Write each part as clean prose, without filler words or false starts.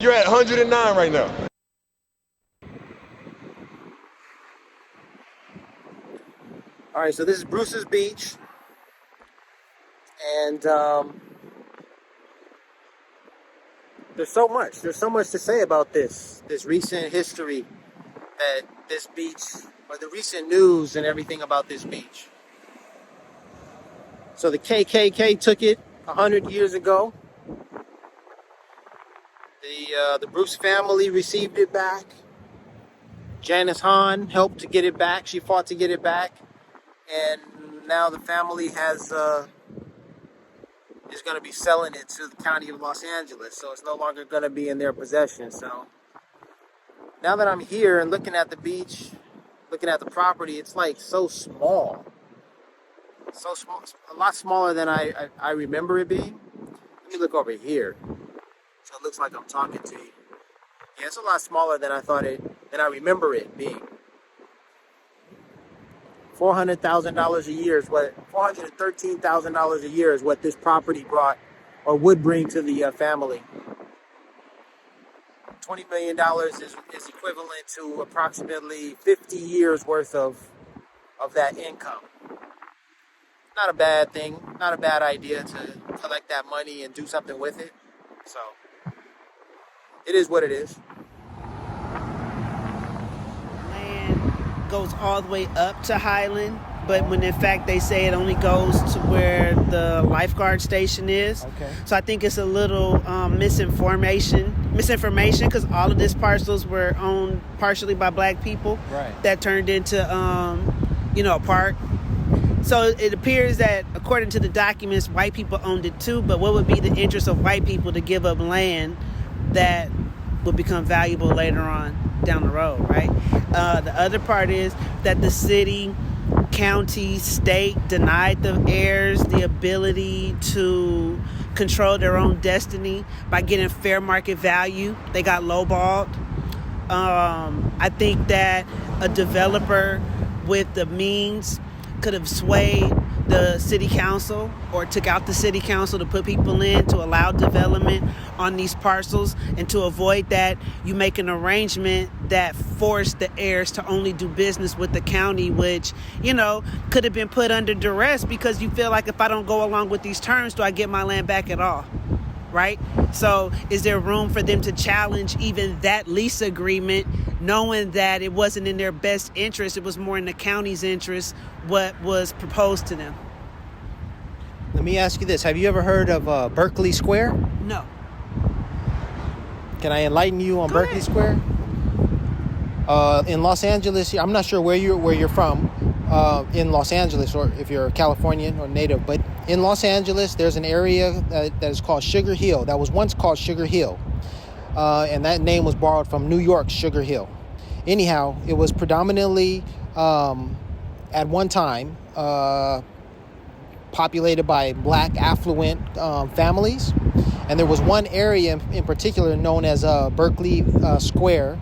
you're at 109 right now. All right, so this is Bruce's Beach, and there's so much to say about this recent history, that this beach, or the recent news and everything about this beach. So the KKK took it 100 years ago. The Bruce family received it back. Janice Hahn helped to get it back. She fought to get it back, and now the family is going to be selling it to the county of Los Angeles. So it's no longer going to be in their possession. So now that I'm here and looking at the beach, looking at the property, it's like so small, a lot smaller than I remember it being. Let me look over here, so it looks like I'm talking to you. Yeah, it's a lot smaller than I remember it being. $400,000 a year is what, $413,000 a year is what this property brought, or would bring to the family. $20 million is equivalent to approximately 50 years worth of that income. Not a bad thing, not a bad idea to collect that money and do something with it. So it is what it is. Land goes all the way up to Highland, but when in fact they say it only goes to where the lifeguard station is. Okay. So I think it's a little misinformation, because all of these parcels were owned partially by black people. Right. That turned into a park. So it appears that, according to the documents, white people owned it too, but what would be the interest of white people to give up land that would become valuable later on down the road, right? The other part is that the city, county, state denied the heirs the ability to control their own destiny by getting fair market value. They got lowballed. I think that a developer with the means could have swayed the city council, or took out the city council to put people in to allow development on these parcels, and to avoid that, you make an arrangement that forced the heirs to only do business with the county, which, could have been put under duress, because you feel like, if I don't go along with these terms, do I get my land back at all? Right? So is there room for them to challenge even that lease agreement, knowing that it wasn't in their best interest, it was more in the county's interest, what was proposed to them? let me ask you this. Have you ever heard of Berkeley Square? No. Can I enlighten you on Berkeley Square? In Los Angeles, I'm not sure where you're from, in Los Angeles, or if you're Californian or native, but in Los Angeles, there's an area that is called Sugar Hill. That was once called Sugar Hill, and that name was borrowed from New York's Sugar Hill. Anyhow, it was predominantly, at one time, populated by black affluent families, and there was one area in particular known as Berkeley Square.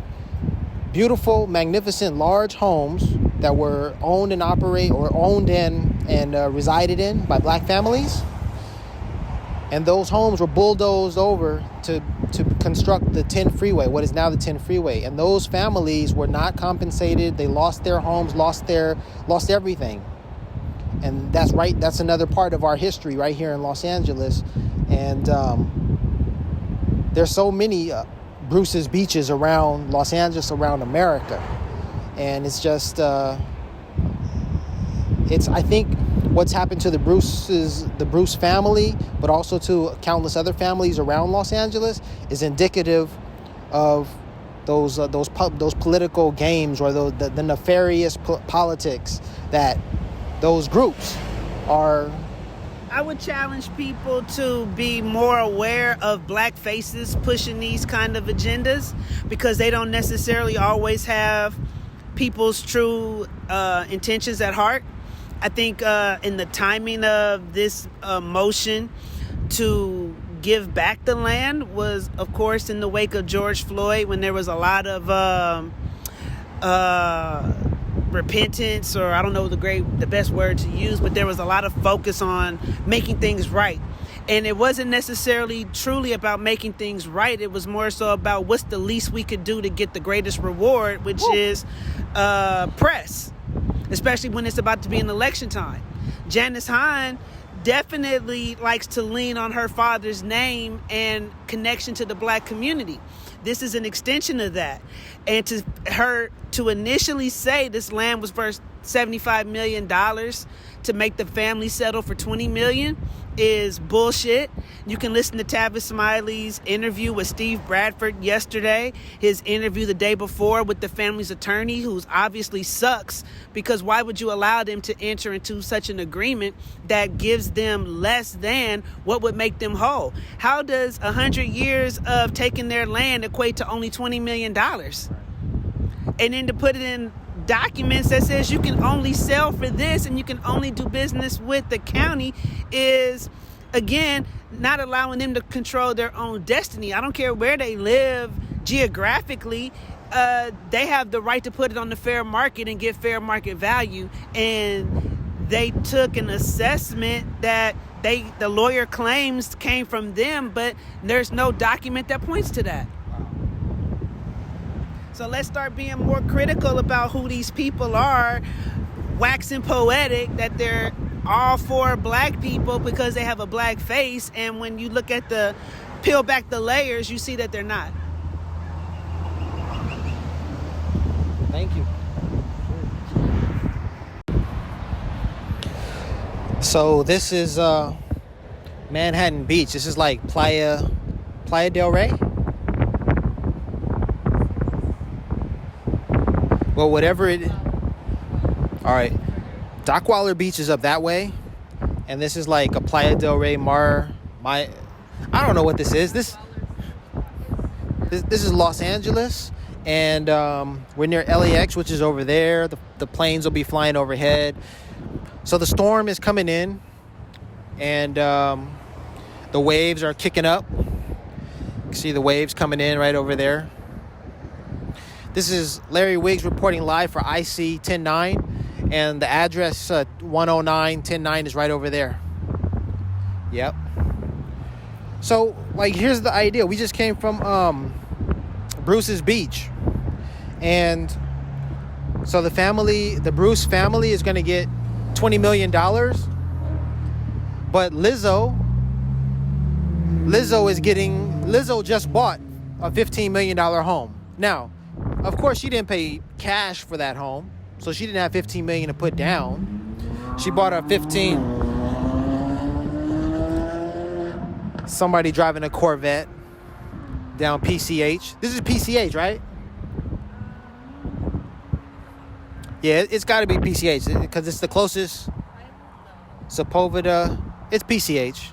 Beautiful, magnificent, large homes that were owned and resided in by black families. And those homes were bulldozed over to construct the 10 freeway, what is now the 10 freeway. And those families were not compensated. They lost their homes, lost everything. And that's another part of our history right here in Los Angeles. And there's so many Bruce's beaches around Los Angeles, around America. And it's just, I think what's happened to the Bruce family, but also to countless other families around Los Angeles, is indicative of those political games, or the nefarious politics that those groups are. I would challenge people to be more aware of black faces pushing these kind of agendas, because they don't necessarily always have people's true intentions at heart. I think in the timing of this motion to give back the land was, of course, in the wake of George Floyd, when there was a lot of repentance, or I don't know the best word to use, but there was a lot of focus on making things right. And it wasn't necessarily truly about making things right. It was more so about what's the least we could do to get the greatest reward, which is press, especially when it's about to be an election time. Janice Hahn definitely likes to lean on her father's name and connection to the black community. This is an extension of that. And to her to initially say this land was worth $75 million to make the family settle for $20 million is bullshit. You can listen to Tavis Smiley's interview with Steve Bradford yesterday, his interview the day before with the family's attorney, who's obviously sucks, because why would you allow them to enter into such an agreement that gives them less than what would make them whole? How does 100 years of taking their land equate to only $20 million? And then to put it in documents that says you can only sell for this and you can only do business with the county is, again, not allowing them to control their own destiny. I don't care where they live geographically. They have the right to put it on the fair market and get fair market value. And they took an assessment that the lawyer claims came from them, but there's no document that points to that. So let's start being more critical about who these people are, waxing poetic that they're all for black people because they have a black face. And when you look at peel back the layers, you see that they're not. Thank you. So this is Manhattan Beach. This is like Playa del Rey. Well, whatever it... All right. Dockweiler Beach is up that way. And this is like a Playa del Rey I don't know what this is. This is Los Angeles. And we're near LAX, which is over there. The planes will be flying overhead. So the storm is coming in. And the waves are kicking up. You can see the waves coming in right over there. This is Larry Wiggs reporting live for iSee109, and the address 109-109 is right over there. Yep. So, like, here's the idea. We just came from Bruce's Beach, and so the Bruce family is going to get $20 million, but Lizzo just bought a $15 million home. Now, of course, she didn't pay cash for that home, so she didn't have $15 million to put down. She bought a 15. Somebody driving a Corvette down PCH. This is PCH, right? Yeah, it's got to be PCH because it's the closest. Sepulveda. It's PCH.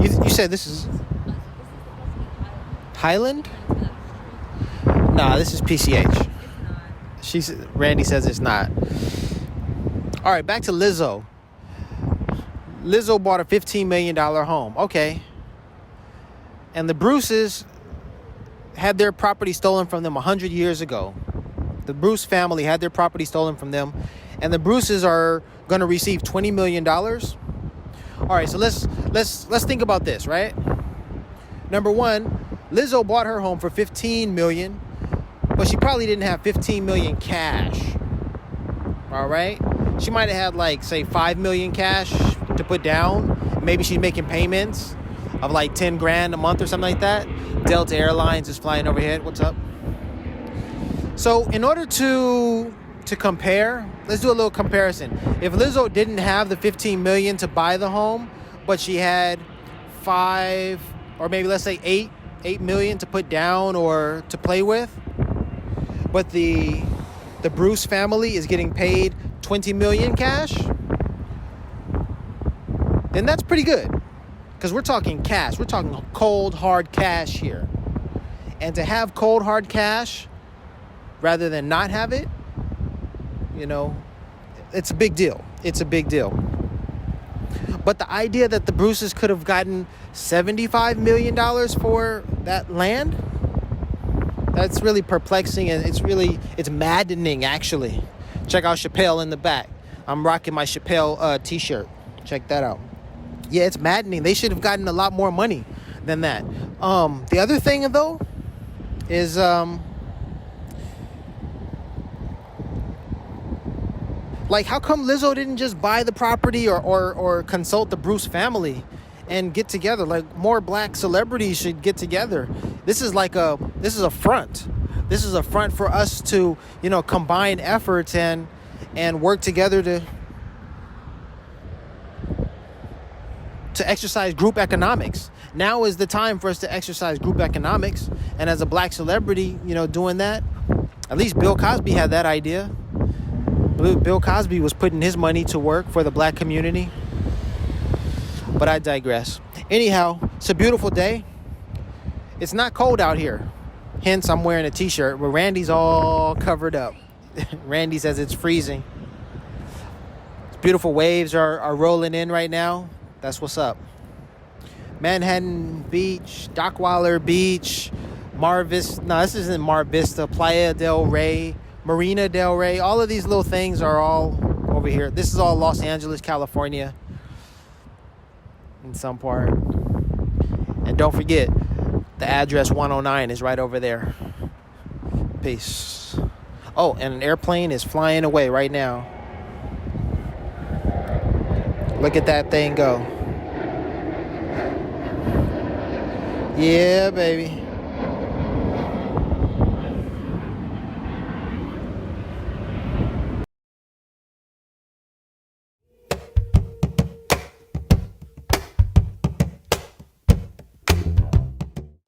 You said this is Highland? Nah, this is PCH. Randy says it's not. All right, back to Lizzo. Lizzo bought a $15 million home. Okay. And the Bruces had their property stolen from them 100 years ago. The Bruce family had their property stolen from them. And the Bruces are going to receive $20 million. All right, so let's think about this, right? Number one, Lizzo bought her home for $15 million, but she probably didn't have $15 million cash. All right? She might have had, like, say, $5 million cash to put down. Maybe she's making payments of like $10,000 a month or something like that. Delta Airlines is flying overhead. What's up? So in order to compare, let's do a little comparison. If Lizzo didn't have the $15 million to buy the home, but she had 5 or maybe let's say $8 million to put down or to play with, but the Bruce family is getting paid $20 million cash, then that's pretty good. Because we're talking cash. We're talking cold, hard cash here. And to have cold, hard cash rather than not have it, you know, it's a big deal. It's a big deal. But the idea that the Bruces could have gotten $75 million for that land, that's really perplexing, and it's maddening, actually. Check out Chappelle in the back. I'm rocking my Chappelle t-shirt. Check that out. Yeah, it's maddening. They should have gotten a lot more money than that. The other thing, though, is like, how come Lizzo didn't just buy the property or consult the Bruce family and get together? Like, more black celebrities should get together. This is a front. This is a front for us to, combine efforts and work together to exercise group economics. Now is the time for us to exercise group economics. And as a black celebrity, doing that, at least Bill Cosby had that idea. Bill Cosby was putting his money to work for the black community. But I digress. Anyhow, it's a beautiful day. It's not cold out here. Hence, I'm wearing a t-shirt, but Randy's all covered up. Randy says it's freezing. Beautiful waves are rolling in right now. That's what's up. Manhattan Beach, Dockweiler Beach, this isn't Mar Vista, Playa del Rey, Marina del Rey. All of these little things are all over here. This is all Los Angeles, California, in some part. And don't forget, the address 109 is right over there. Peace. Oh, and an airplane is flying away right now. Look at that thing go. Yeah, baby.